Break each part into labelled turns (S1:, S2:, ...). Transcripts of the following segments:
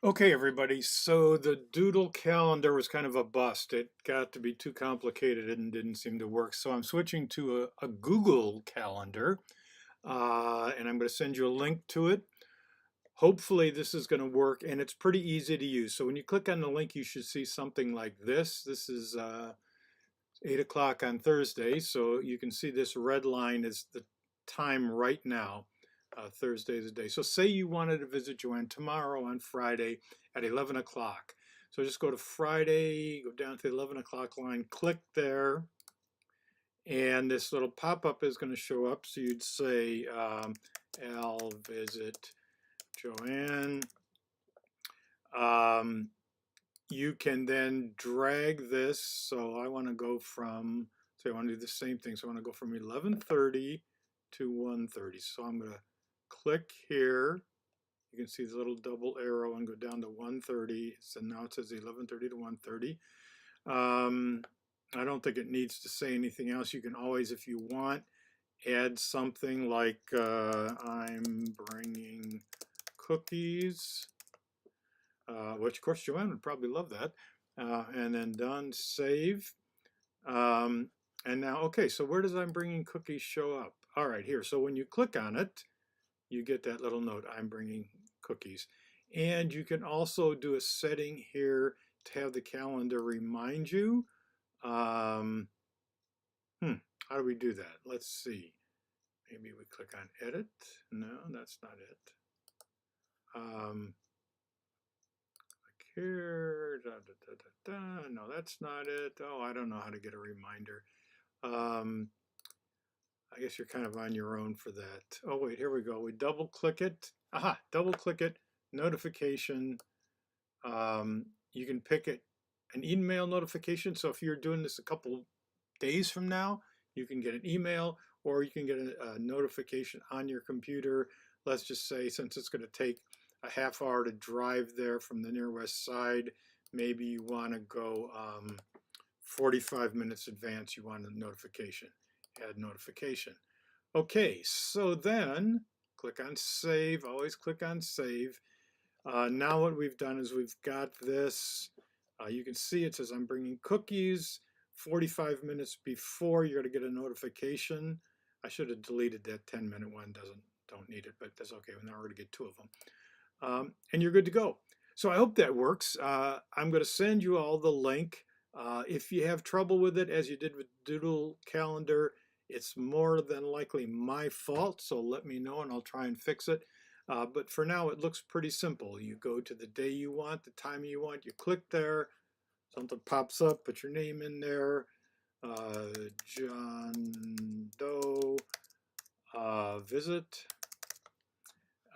S1: Okay, everybody. So the Doodle calendar was kind of a bust. It got to be too complicated and didn't seem to work. So I'm switching to a Google calendar, and I'm going to send you a link to it. Hopefully, this is going to work, and it's pretty easy to use. So when you click on the link, you should see something like this. This is 8 o'clock on Thursday. So you can see this red line is the time right now. Thursday is the day. So say you wanted to visit Joanne tomorrow on Friday at 11 o'clock. So just go to Friday, go down to the 11 o'clock line, click there, and this little pop-up is going to show up. So you'd say, I'll visit Joanne. Um, you can then drag this. So I want to go from, so I want to do the same thing. So I want to go from 11:30 to 1:30. So I'm going to click here. You can see the little double arrow and go down to 1:30. So now it says 11:30 to 1:30. I don't think it needs to say anything else. You can always, if you want, add something like I'm bringing cookies, which of course Joanne would probably love that. And then done, save. And now, okay, so where does I'm bringing cookies show up? All right, here. So when you click on it, you get that little note, I'm bringing cookies. And you can also do a setting here to have the calendar remind you. Um, how do we do that? Let's see. Maybe we click on edit. No, that's not it. Click here. Da, da, da, da, da. No, that's not it. Oh, I don't know how to get a reminder. Um, I guess you're kind of on your own for that. Oh, wait, here we go. We double click it. Aha, double click it. Notification. You can pick it an email notification. So if you're doing this a couple days from now, you can get an email or you can get a notification on your computer. Let's just say, since it's going to take a half hour to drive there from the near west side, maybe you want to go 45 minutes advance, you want a notification. Add notification. Okay, so then click on save. Always click on save. Now what we've done is we've got this. You can see it says I'm bringing cookies. 45 minutes before, you're going to get a notification. I should have deleted that 10-minute one. Don't need it, but that's okay. Now we're going to get two of them. And you're good to go. So I hope that works. I'm going to send you all the link. If you have trouble with it, as you did with Doodle Calendar, it's more than likely my fault, so let me know and I'll try and fix it. But for now, it looks pretty simple. You go to the day you want, the time you want, you click there, something pops up, put your name in there, John Doe visit,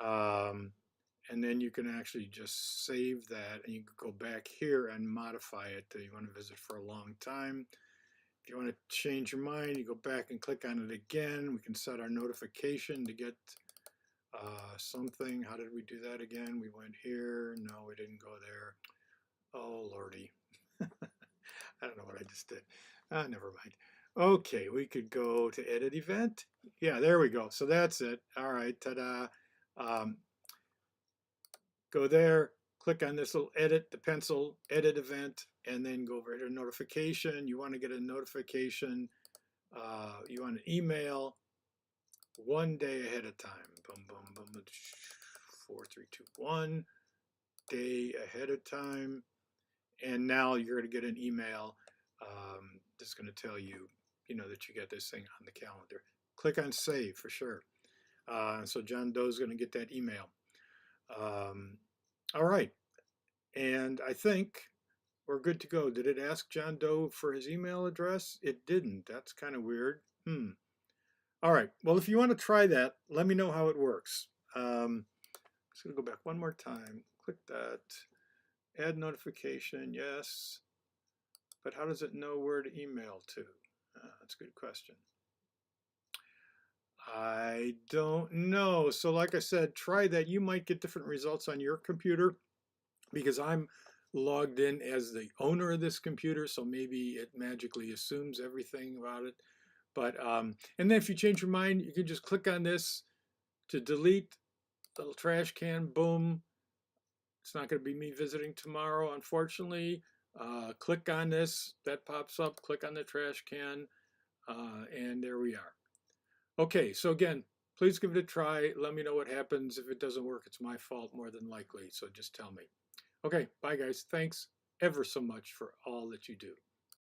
S1: and then you can actually just save that and you can go back here and modify it. You want to visit for a long time. If you want to change your mind, you go back and click on it again. We can set our notification to get something. How did we do that again? We went here. No, we didn't go there. Oh, Lordy. I don't know what I just did. Never mind. Okay, we could go to edit event. Yeah, there we go. So that's it. All right, ta-da. Um, go there, click on this little edit, the pencil edit event, and then go over to notification. You want to get a notification. You want an email 1 day ahead of time. Boom, boom, boom. 4, 3, 2, 1 day ahead of time. And now you're going to get an email that's going to tell you, that you get this thing on the calendar. Click on save for sure. So John Doe's going to get that email. All right. And I think we're good to go. Did it ask John Doe for his email address? It didn't. That's kind of weird. All right. Well, if you want to try that, let me know how it works. I'm just going to go back one more time. Click that. Add notification. Yes. But how does it know where to email to? That's a good question. I don't know. So like I said, try that. You might get different results on your computer because I'm logged in as the owner of this computer, so maybe it magically assumes everything about it. But and then if you change your mind, you can just click on this to delete, little trash can, boom, It's not going to be me visiting tomorrow, unfortunately. Click on this, that pops up, click on the trash can, and there we are. Okay, so again, please give it a try. Let me know what happens. If it doesn't work, it's my fault more than likely, so just tell me. Okay, bye guys. Thanks ever so much for all that you do.